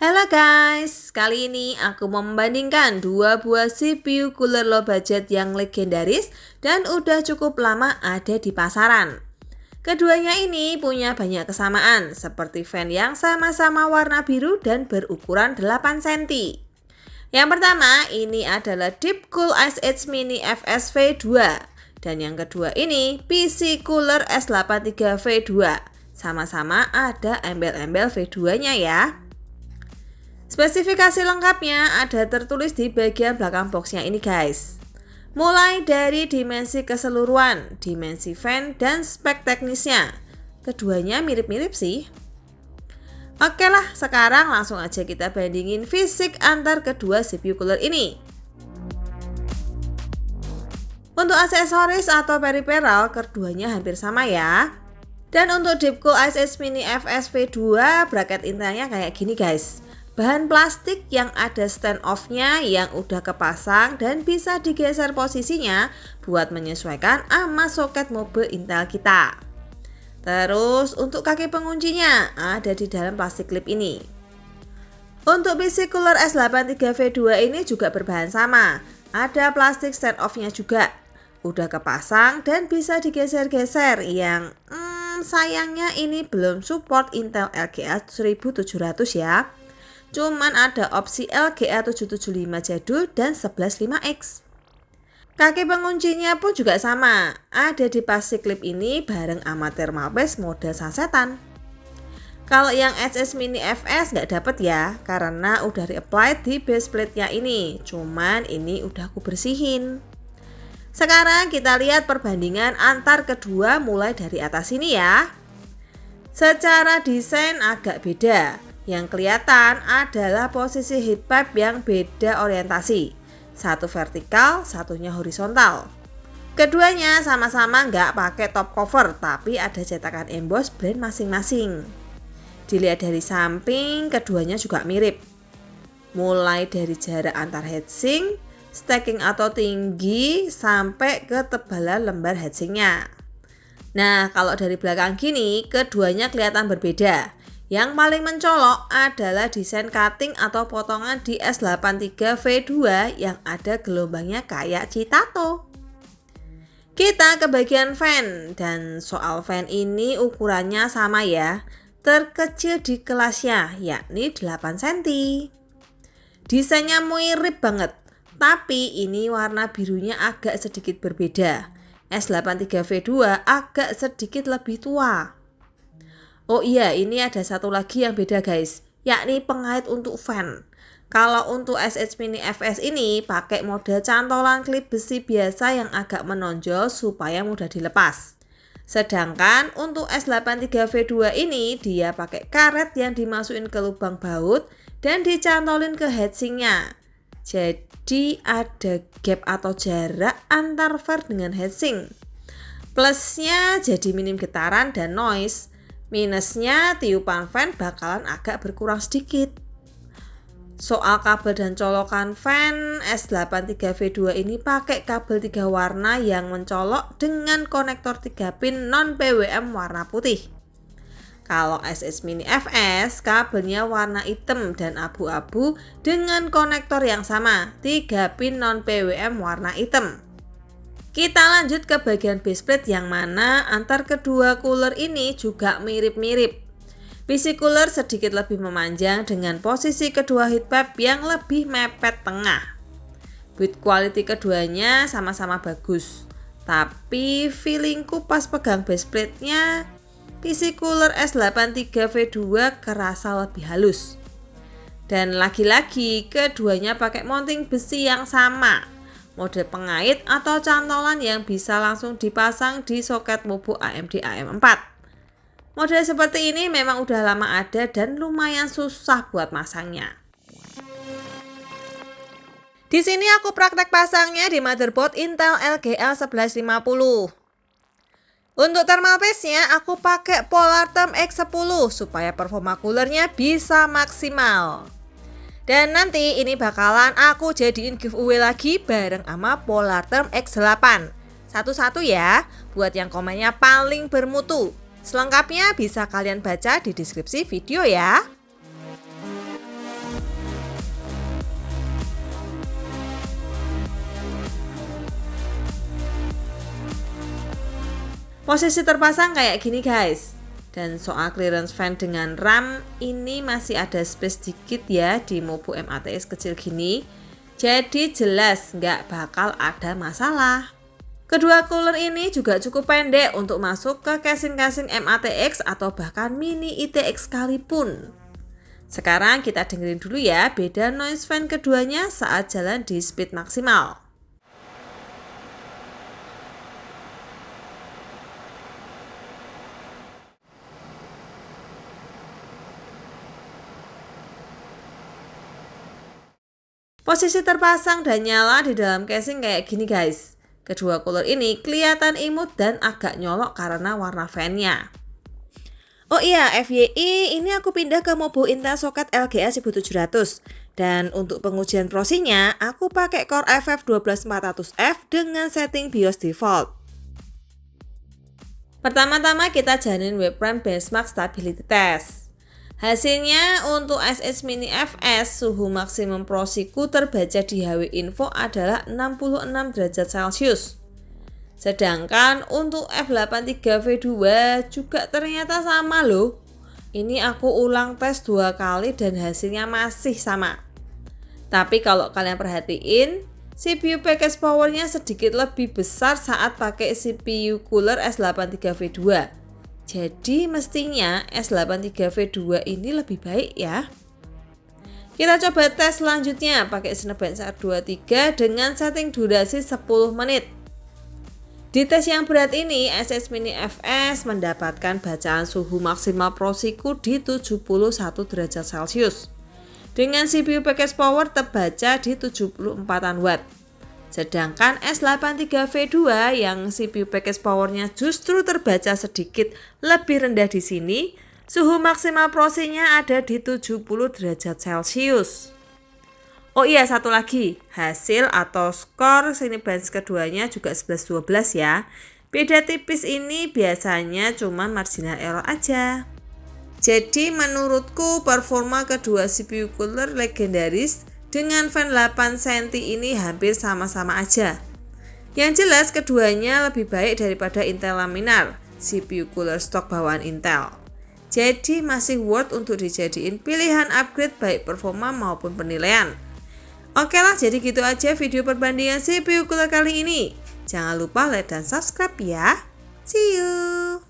Halo guys, kali ini aku mau membandingkan dua buah CPU cooler low budget yang legendaris dan udah cukup lama ada di pasaran. Keduanya ini punya banyak kesamaan, seperti fan yang sama-sama warna biru dan berukuran 8 cm. Yang pertama, ini adalah Deepcool Ice Edge Mini FS V2. Dan yang kedua ini PC Cooler S83 V2. Sama-sama ada embel-embel V2-nya ya. Spesifikasi lengkapnya ada tertulis di bagian belakang boxnya ini guys. Mulai dari dimensi keseluruhan, dimensi fan, dan spek teknisnya. Keduanya mirip-mirip sih. Oke lah, sekarang langsung aja kita bandingin fisik antar kedua CPU cooler ini. Untuk aksesoris atau peripheral, keduanya hampir sama ya. Dan untuk Deepcool Ice Edge Mini FS V2, bracket intelnya kayak gini guys. Bahan plastik yang ada stand off-nya yang udah kepasang dan bisa digeser posisinya buat menyesuaikan sama soket mobil Intel kita. Terus untuk kaki penguncinya ada di dalam plastik clip ini. Untuk PC Cooler S83 V2 ini juga berbahan sama. Ada plastik stand off-nya juga. Udah kepasang dan bisa digeser-geser yang sayangnya ini belum support Intel LGA 1700 ya. Cuman ada opsi LGA 775 jadul dan 115X. Kaki penguncinya pun juga sama, ada di plastik clip ini bareng sama thermal paste mode sasetan. Kalau yang SS Mini FS nggak dapet ya, karena udah reapplied di base plate-nya ini. Cuman ini udah aku bersihin. Sekarang kita lihat perbandingan antar kedua mulai dari atas ini ya. Secara desain agak beda. Yang kelihatan adalah posisi heat pipe yang beda orientasi. Satu vertikal, satunya horizontal. Keduanya sama-sama nggak pakai top cover, tapi ada cetakan emboss brand masing-masing. Dilihat dari samping, keduanya juga mirip. Mulai dari jarak antar heatsink, stacking atau tinggi, sampai ke tebalan lembar heatsinknya. Nah, kalau dari belakang gini, keduanya kelihatan berbeda. Yang paling mencolok adalah desain cutting atau potongan di S83 V2 yang ada gelombangnya kayak Citato. Kita ke bagian fan, dan soal fan ini ukurannya sama ya, terkecil di kelasnya yakni 8 cm. Desainnya mirip banget, tapi ini warna birunya agak sedikit berbeda. S83 V2 agak sedikit lebih tua. Oh iya, ini ada satu lagi yang beda guys, yakni pengait untuk fan. Kalau untuk SH Mini FS ini pakai mode cantolan klip besi biasa yang agak menonjol supaya mudah dilepas. Sedangkan untuk S83 V2 ini dia pakai karet yang dimasukin ke lubang baut dan dicantolin ke heatsinknya. Jadi ada gap atau jarak antar fan dengan heatsink. Plusnya jadi minim getaran dan noise. Minusnya tiupan fan bakalan agak berkurang sedikit. Soal kabel dan colokan fan, S83 V2 ini pakai kabel 3 warna yang mencolok dengan konektor 3 pin non PWM warna putih. Kalau SS Mini FS, kabelnya warna hitam dan abu-abu dengan konektor yang sama, 3 pin non PWM warna hitam. Kita lanjut ke bagian baseplate yang mana antar kedua cooler ini juga mirip-mirip. PC cooler sedikit lebih memanjang dengan posisi kedua heat pipe yang lebih mepet tengah. Build quality keduanya sama-sama bagus. Tapi feelingku pas pegang baseplate-nya, PC cooler S83 V2 kerasa lebih halus. Dan lagi-lagi keduanya pakai mounting besi yang sama. Mode pengait atau cantolan yang bisa langsung dipasang di soket mubuk AMD AM4. Mode seperti ini memang udah lama ada dan lumayan susah buat masangnya. Di sini aku praktek pasangnya di motherboard Intel LGA 1150. Untuk thermal paste-nya aku pakai Polartherm X10 supaya performa coolernya bisa maksimal. Dan nanti ini bakalan aku jadiin giveaway lagi bareng sama Polartherm X8. Satu-satu ya, buat yang komennya paling bermutu. Selengkapnya bisa kalian baca di deskripsi video ya. Posisi terpasang kayak gini guys. Dan soal clearance fan dengan RAM ini masih ada space dikit ya di Mobo MATX kecil gini. Jadi jelas nggak bakal ada masalah. Kedua cooler ini juga cukup pendek untuk masuk ke casing-casing MATX atau bahkan Mini ITX sekalipun. Sekarang kita dengerin dulu ya beda noise fan keduanya saat jalan di speed maksimal. Posisi terpasang dan nyala di dalam casing kayak gini guys. Kedua cooler ini kelihatan imut dan agak nyolok karena warna fan-nya. Oh iya, FYI ini aku pindah ke Mobo Intel soket LGA 1700. Dan untuk pengujian prosinya, aku pakai Core i5-12400F dengan setting BIOS default. Pertama-tama kita jalanin webcam benchmark stability test. Hasilnya untuk SH Mini FS suhu maksimum prosiku terbaca di HW Info adalah 66 derajat Celcius. Sedangkan untuk F83V2 juga ternyata sama loh. Ini aku ulang tes 2 kali dan hasilnya masih sama. Tapi kalau kalian perhatiin, CPU package powernya sedikit lebih besar saat pakai CPU cooler S83V2. Jadi mestinya S83V2 ini lebih baik ya. Kita coba tes selanjutnya pakai Cinebench R23 dengan setting durasi 10 menit. Di tes yang berat ini, SH Mini FS mendapatkan bacaan suhu maksimal prosiku di 71 derajat Celcius. Dengan CPU package power terbaca di 74-an watt. Sedangkan S83V2 yang CPU package powernya justru terbaca sedikit lebih rendah di sini, suhu maksimal prosinya ada di 70 derajat Celcius. Oh iya, satu lagi, hasil atau skor Cinebench keduanya juga 11-12 ya. Beda tipis ini biasanya cuma marginal error aja. Jadi menurutku performa kedua CPU cooler legendaris dengan fan 8 cm ini hampir sama-sama aja. Yang jelas keduanya lebih baik daripada Intel Laminar, CPU cooler stok bawaan Intel. Jadi masih worth untuk dijadiin pilihan upgrade baik performa maupun penilaian. Oke lah, jadi gitu aja video perbandingan CPU cooler kali ini. Jangan lupa like dan subscribe ya. See you.